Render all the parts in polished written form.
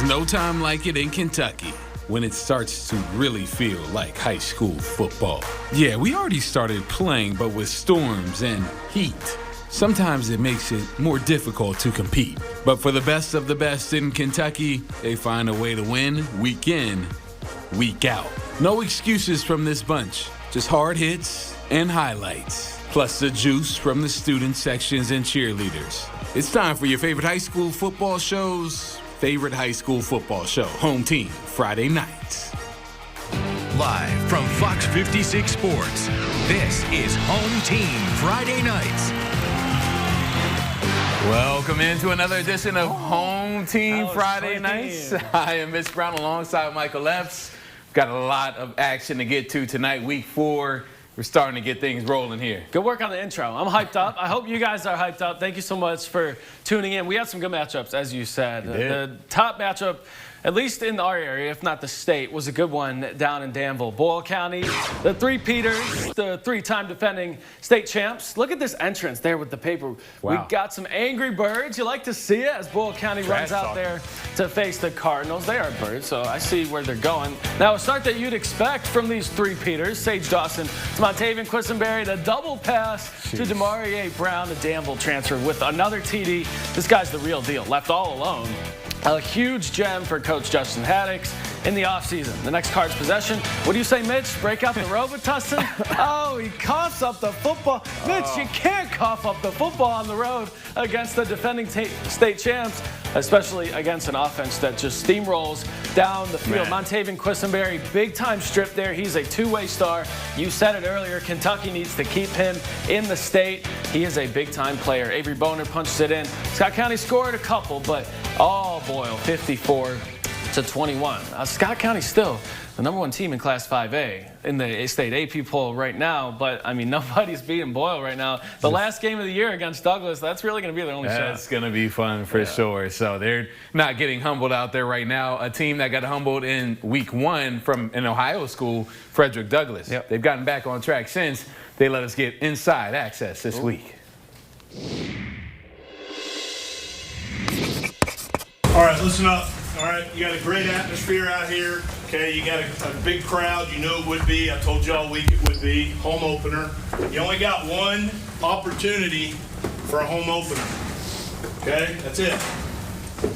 no time like it in Kentucky when it starts to really feel like high school football. Yeah, we already started playing, but with storms and heat, sometimes it makes it more difficult to compete. But for the best of the best in Kentucky, they find a way to win week in, week out. No excuses from this bunch, just hard hits and highlights, plus the juice from the student sections and cheerleaders. It's time for your favorite high school football show's favorite high school football show, Home Team, Friday nights. Live from Fox 56 Sports, this is Home Team Friday nights. Welcome into another edition of Home Team Friday nights. I am Mitch Brown alongside Michael Epps. Got a lot of action to get to tonight, week 4. We're starting to get things rolling here. Good work on the intro. I'm hyped up. I hope you guys are hyped up. Thank you so much for tuning in. We had some good matchups, as you said. The top matchup, at least in our area, if not the state, was a good one down in Danville. Boyle County, the three-peaters, the three-time defending state champs. Look at this entrance there with the paper. Wow. We got some angry birds. You like to see it as Boyle County runs out there to face the Cardinals. They are birds, so I see where they're going. Now, a start that you'd expect from these three-peaters. Sage Dawson to Montavian Quisenberry, the double pass to Demarie Brown, the Danville transfer with another TD. This guy's the real deal, left all alone. A huge gem for Coach Justin Haddix in the offseason. The next Cards possession. What do you say, Mitch? Break out the Robitussin? Oh, he coughs up the football. Mitch, you can't cough up the football on the road against the defending state champs, especially against an offense that just steamrolls down the field. Montavian Quisenberry, big-time strip there. He's a two-way star. You said it earlier. Kentucky needs to keep him in the state. He is a big-time player. Avery Boner punches it in. Scott County scored a couple, but Boyle, 54-21. Scott County still the #1 team in Class 5A in the state AP poll right now, but I mean, nobody's beating Boyle right now. The last game of the year against Douglass, that's really going to be their only shot. That's going to be fun for sure. So they're not getting humbled out there right now. A team that got humbled in week 1 from an Ohio school, Frederick Douglass. They've gotten back on track since. They let us get inside access this week. All right, listen up. All right, you got a great atmosphere out here. Okay, you got a big crowd. You knew it would be. I told you all week it would be. Home opener. You only got one opportunity for a home opener. Okay, that's it.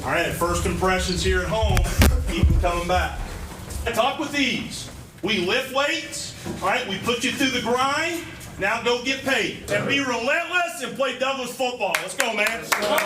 All right, first impressions here at home, keep them coming back. Talk with ease. We lift weights. All right, we put you through the grind. Now go get paid. And be relentless and play Douglass football. Let's go, man. Let's go.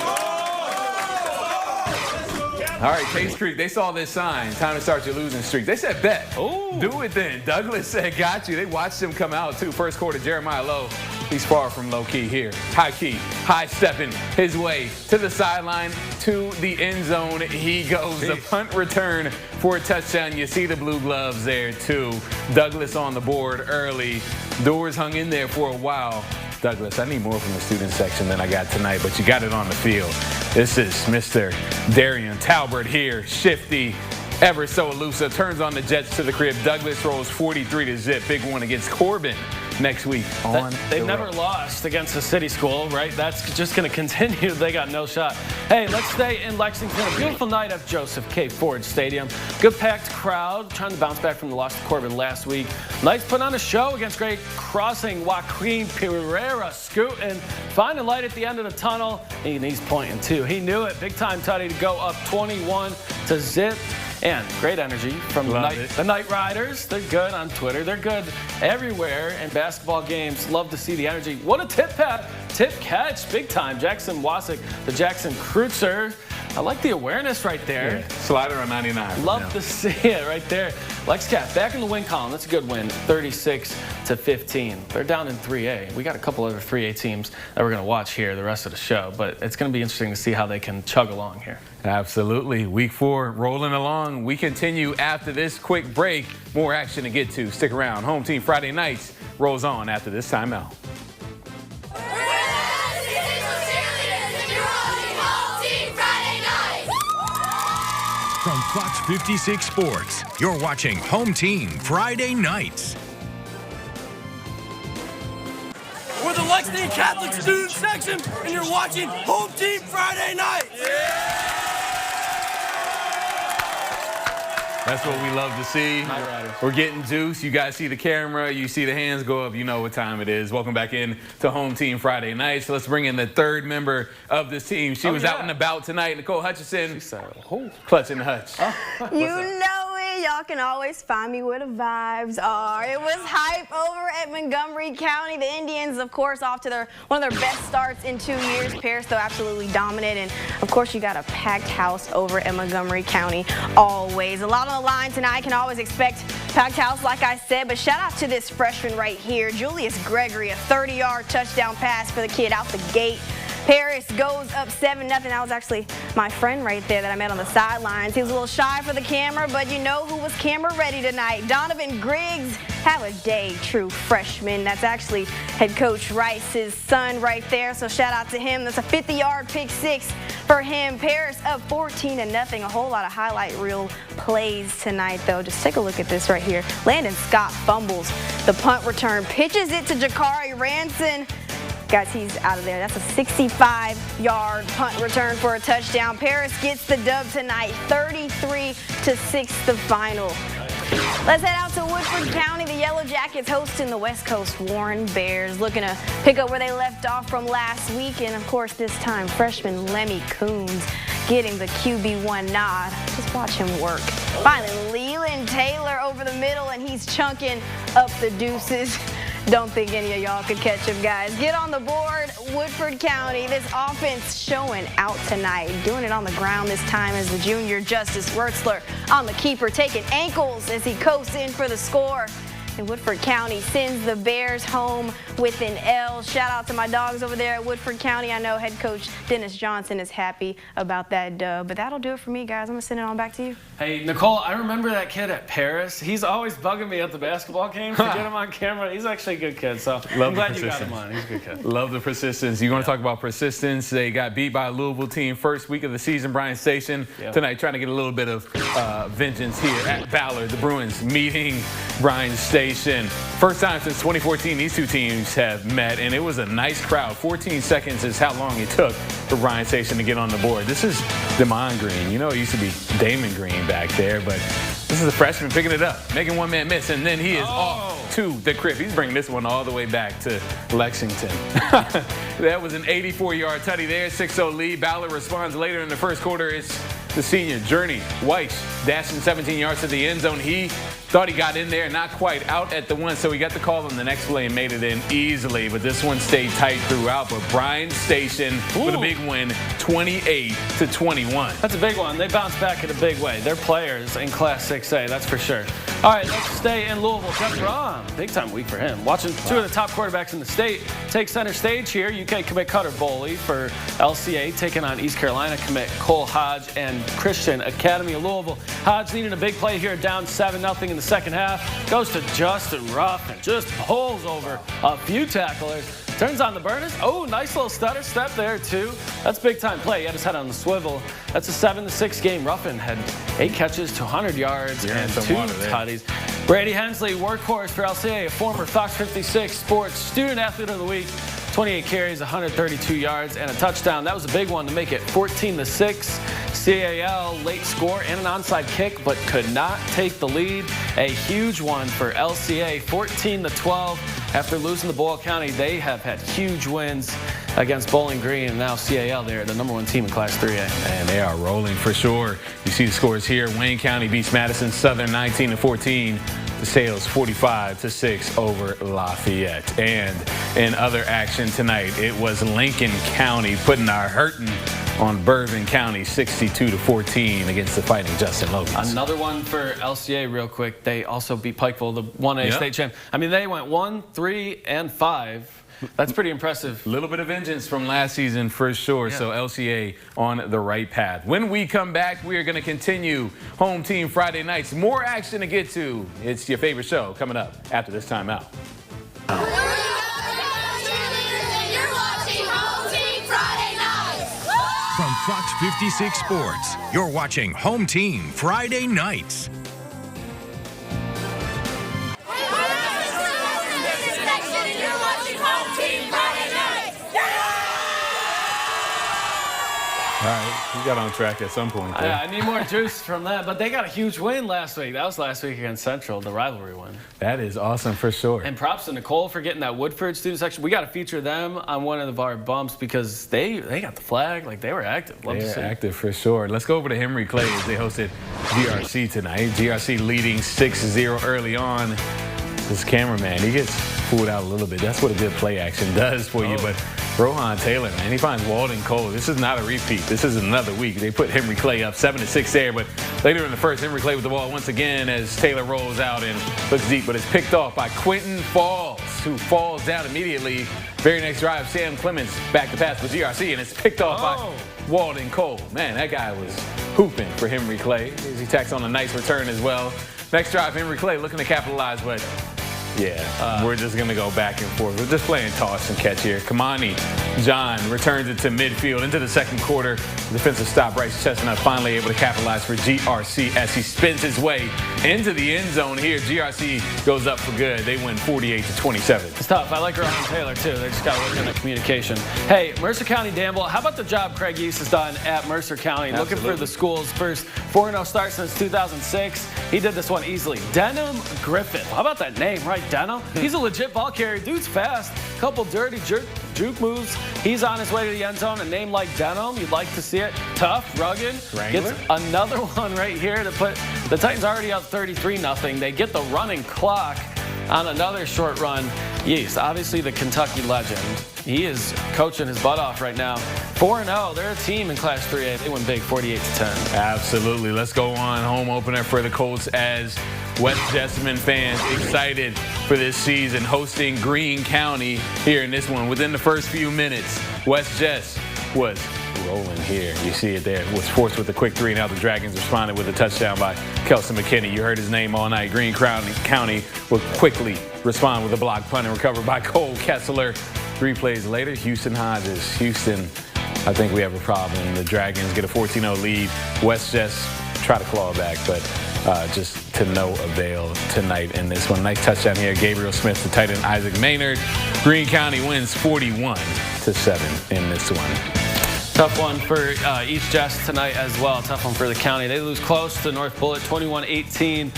All right, Case Creek, they saw this sign, time to start your losing streak. They said, bet. Do it then. Douglass said, got you. They watched him come out, too. First quarter, Jeremiah Lowe, he's far from low-key here. High-key, high-stepping his way to the sideline, to the end zone. He goes. The punt return for a touchdown. You see the blue gloves there, too. Douglass on the board early. Doors hung in there for a while. Douglass, I need more from the student section than I got tonight, but you got it on the field. This is Mr. Darian Talbert here, shifty, ever so elusive, turns on the Jets to the crib. Douglass rolls 43-0, big one against Corbin next week on They've never lost against a city school, right? That's just going to continue. They got no shot. Hey, let's stay in Lexington. A beautiful night at Joseph K. Ford Stadium. Good packed crowd, trying to bounce back from the loss to Corbin last week. Knights put on a show against Great Crossing. Joaquin Pereira scooting, finding light at the end of the tunnel. And he's pointing too. He knew it. Big time tutty to go up 21-0. And great energy from the Night Riders. They're good on Twitter. They're good everywhere in basketball games. Love to see the energy. What a tip catch, big time. Jackson Wasik, the Jackson Kreutzer. I like the awareness right there. Yeah. Slider on 99. Love to see it right there. Lexcat back in the win column. That's a good win, 36-15. They're down in 3A. We got a couple other 3A teams that we're going to watch here the rest of the show, but it's going to be interesting to see how they can chug along here. Absolutely. Week 4 rolling along. We continue after this quick break. More action to get to. Stick around. Home Team Friday nights rolls on after this timeout. From Fox 56 Sports, you're watching Home Team Friday nights. We're the Lexington Catholic student section, and you're watching Home Team Friday night. That's what we love to see. We're getting juice. You guys see the camera. You see the hands go up. You know what time it is. Welcome back in to Home Team Friday Nights. Let's bring in the third member of this team. She was out and about tonight. Nicole Hutchison. Clutching the hutch. You know it. Y'all can always find me where the vibes are. It was hype over at Montgomery County. The Indians, of course, off to one of their best starts in 2 years. Paris, though, absolutely dominant. And, of course, you got a packed house over at Montgomery County always. A lot on the line tonight. Can always expect packed house, like I said. But shout out to this freshman right here, Julius Gregory, a 30-yard touchdown pass for the kid out the gate. Paris goes up 7-0. That was actually my friend right there that I met on the sidelines. He was a little shy for the camera, but you know who was camera ready tonight? Donovan Griggs. Have a day, true freshman. That's actually head coach Rice's son right there, so shout out to him. That's a 50-yard pick six for him. Paris up 14-0. A whole lot of highlight reel plays tonight, though. Just take a look at this right here. Landon Scott fumbles the punt return, pitches it to Jakari Ranson. Guys, he's out of there. That's a 65-yard punt return for a touchdown. Paris gets the dub tonight, 33-6 the final. Let's head out to Woodford County. The Yellow Jackets hosting the West Coast Warren Bears, looking to pick up where they left off from last week. And, of course, this time, freshman Lemmy Coons getting the QB1 nod. Just watch him work. Finally, Leland Taylor over the middle, and he's chunking up the deuces. Don't think any of y'all could catch him, guys. Get on the board, Woodford County. This offense showing out tonight. Doing it on the ground this time as the junior Justice Wertzler on the keeper, taking ankles as he coasts in for the score. And Woodford County sends the Bears home with an L. Shout out to my dogs over there at Woodford County. I know head coach Dennis Johnson is happy about that dub. But that'll do it for me, guys. I'm going to send it on back to you. Hey, Nicole, I remember that kid at Paris. He's always bugging me at the basketball games to get him on camera. He's actually a good kid, so I'm glad you got him on. He's a good kid. Love the persistence. You want to talk about persistence? They got beat by a Louisville team first week of the season, Bryan Station. Tonight, trying to get a little bit of vengeance here at Ballard. The Bruins meeting Bryan Station. First time since 2014 these two teams have met, and it was a nice crowd. 14 seconds is how long it took for Bryan Station to get on the board. This is Damon Green. You know, it used to be Damon Green back there, but this is a freshman picking it up, making one man miss, and then he is off to the crib. He's bringing this one all the way back to Lexington. That was an 84-yard tutty there, 6-0 lead. Ballard responds later in the first quarter. It's the senior, Journey Weiss, dashing 17 yards to the end zone. He thought he got in there, not quite out at the one, so he got the call on the next play and made it in easily, but this one stayed tight throughout. But Bryan Station with a big win, 28-21. That's a big one. They bounced back in a big way. They're players in Class 6A, that's for sure. All right, let's stay in Louisville. Jeff Braun, big-time week for him. Watching two of the top quarterbacks in the state take center stage here. UK commit Cutter Boley for LCA, taking on East Carolina commit Cole Hodge and Christian Academy of Louisville. Hodge needing a big play here, down 7-0 in the second half. Goes to Justin Ruff and just pulls over a few tacklers. Turns on the burners. Oh, nice little stutter step there, too. That's big-time play. He had his head on the swivel. That's a 7-6 game. Ruffin had 8 catches, 200 yards, and 2 tutties. Brady Hensley, workhorse for LCA, a former Fox 56 Sports Student Athlete of the Week. 28 carries, 132 yards, and a touchdown. That was a big one to make it 14-6. CAL late score and an onside kick, but could not take the lead. A huge one for LCA, 14-12. After losing to Boyle County, they have had huge wins against Bowling Green, and now CAL, they're the #1 team in Class 3A. And they are rolling for sure. You see the scores here. Wayne County beats Madison Southern 19-14. The Sales 45-6 over Lafayette. And in other action tonight, it was Lincoln County putting our hurting on Bourbon County 62-14 against the Fighting Justin Logans. Another one for LCA real quick. They also beat Pikeville, the 1A state champ. I mean, they went 1, 3, and 5. That's pretty impressive. A little bit of vengeance from last season for sure. So LCA on the right path. When we come back, we are going to continue Home Team Friday nights. More action to get to. It's your favorite show coming up after this timeout. From Fox 56 Sports, you're watching Home Team Friday Nights. All right, we got on track at some point there. I need more juice from that, but they got a huge win last week. That was last week against Central, the rivalry win. That is awesome for sure. And props to Nicole for getting that Woodford student section. We got to feature them on one of our bumps because they got the flag. Like, they were active. Love to see. They're active for sure. Let's go over to Henry Clay as they hosted GRC tonight. GRC leading 6-0 early on. This cameraman, he gets fooled out a little bit. That's what a good play action does for you. But Rohan Taylor, man, he finds Walden Cole. This is not a repeat. This is another week. They put Henry Clay up 7-6 there, but later in the first, Henry Clay with the ball once again as Taylor rolls out and looks deep, but it's picked off by Quentin Falls, who falls down immediately. Very next drive, Sam Clements back to pass for GRC, and it's picked off by Walden Cole. Man, that guy was hooping for Henry Clay. He tacks on a nice return as well. Next drive, Henry Clay looking to capitalize, but yeah, we're just going to go back and forth. We're just playing toss and catch here. Kamani John returns it to midfield into the second quarter. Defensive stop. Bryce Chestnut finally able to capitalize for GRC as he spins his way into the end zone here. GRC goes up for good. They win 48-27. It's tough. I like Rohan Taylor, too. They just got to work on the communication. Hey, Mercer County Danville, how about the job Craig East has done at Mercer County? Absolutely. Looking for the school's first 4-0 start since 2006. He did this one easily. Denham Griffith. How about that name, right? Denham. He's a legit ball carrier. Dude's fast. Couple dirty juke moves. He's on his way to the end zone. A name like Denham, you'd like to see it. Tough, rugged. Wrangler. Gets another one right here to put the Titans already up 33-0. They get the running clock on another short run. Yes, obviously the Kentucky legend. He is coaching his butt off right now. 4-0. They're a team in Class 3A. They win big, 48-10. Absolutely. Let's go on. Home opener for the Colts as West Jessamine fans excited for this season, hosting Greene County here in this one. Within the first few minutes, West Jess was rolling here. You see it there. Was forced with a quick 3, and now the Dragons responded with a touchdown by Kelson McKinney. You heard his name all night. Greene County will quickly respond with a block punt and recovered by Cole Kessler. 3 plays later, Houston Hodges. Houston, I think we have a problem. The Dragons get a 14-0 lead. West Jess try to claw back, but just to no avail tonight in this one. Nice touchdown here. Gabriel Smith to tight end Isaac Maynard. Greene County wins 41-7 in this one. Tough one for East Jess tonight as well. Tough one for the county. They lose close to North Bullitt, 21-18.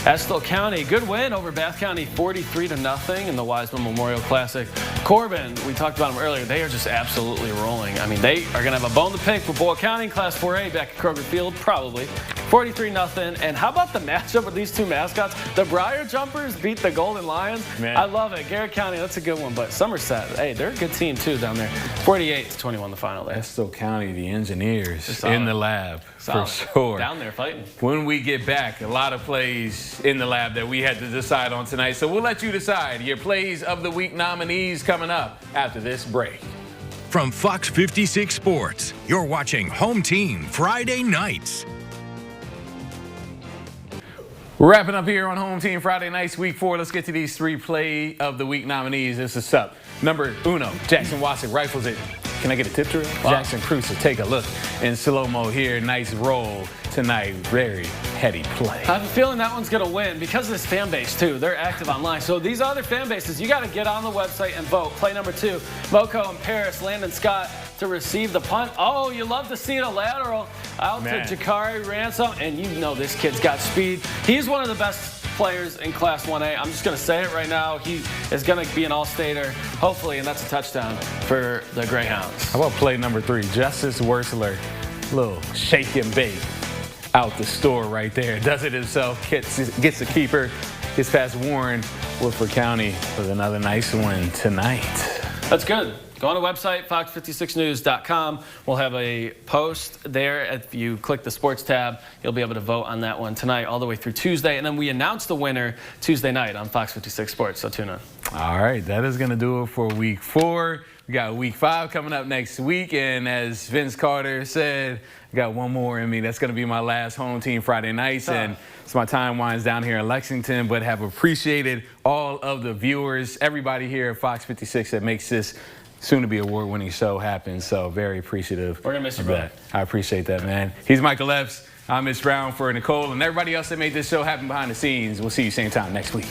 Estill County, good win over Bath County, 43-0 in the Wiseman Memorial Classic. Corbin, we talked about them earlier. They are just absolutely rolling. I mean, they are going to have a bone to pick with Boyle County in Class 4A back at Kroger Field, probably. 43-0. And how about the matchup with these two mascots? The Briar Jumpers beat the Golden Lions. Man. I love it. Garrett County, that's a good one. But Somerset, hey, they're a good team, too, down there. 48-21 the final there. Estill County, the Engineers in the lab, for sure. Down there fighting. When we get back, a lot of plays in the lab that we had to decide on tonight. So we'll let you decide your plays of the week nominees coming up after this break. From Fox 56 Sports, you're watching Home Team Friday nights. We're wrapping up here on Home Team Friday nights, week 4. Let's get to these 3 play of the week nominees. This is Sept. Number 1, Jackson Wasick rifles it. Can I get a tip drill? Wow. Jackson Cruiser, take a look in slow-mo here. Nice roll tonight. Very heady play. I have a feeling that one's going to win because of this fan base, too. They're active online. So these other fan bases, you got to get on the website and vote. Play number 2, Moco and Paris, Landon Scott to receive the punt. Oh, you love to see it a lateral out to Jakari Ransom. And you know this kid's got speed. He's one of the best players in Class 1A. I'm just going to say it right now. He is going to be an all-stater, hopefully, and that's a touchdown for the Greyhounds. How about play number 3, Justice Wursler, little shake and bake out the store right there. Does it himself, gets the keeper, gets past Warren. Woodford County with another nice one tonight. That's good. Go on the website, fox56news.com. We'll have a post there. If you click the sports tab, you'll be able to vote on that one tonight all the way through Tuesday. And then we announce the winner Tuesday night on Fox 56 Sports, so tune in. All right, that is going to do it for week 4. We got week 5 coming up next week. And as Vince Carter said, I got one more in me. That's going to be my last Home Team Friday nights. And so my time winds down here in Lexington, but have appreciated all of the viewers, everybody here at Fox 56 that makes this soon-to-be award-winning show happen. So very appreciative. We're going to miss you, brother. I appreciate that, man. He's Michael Epps. I'm Mitch Brown for Nicole and everybody else that made this show happen behind the scenes. We'll see you same time next week.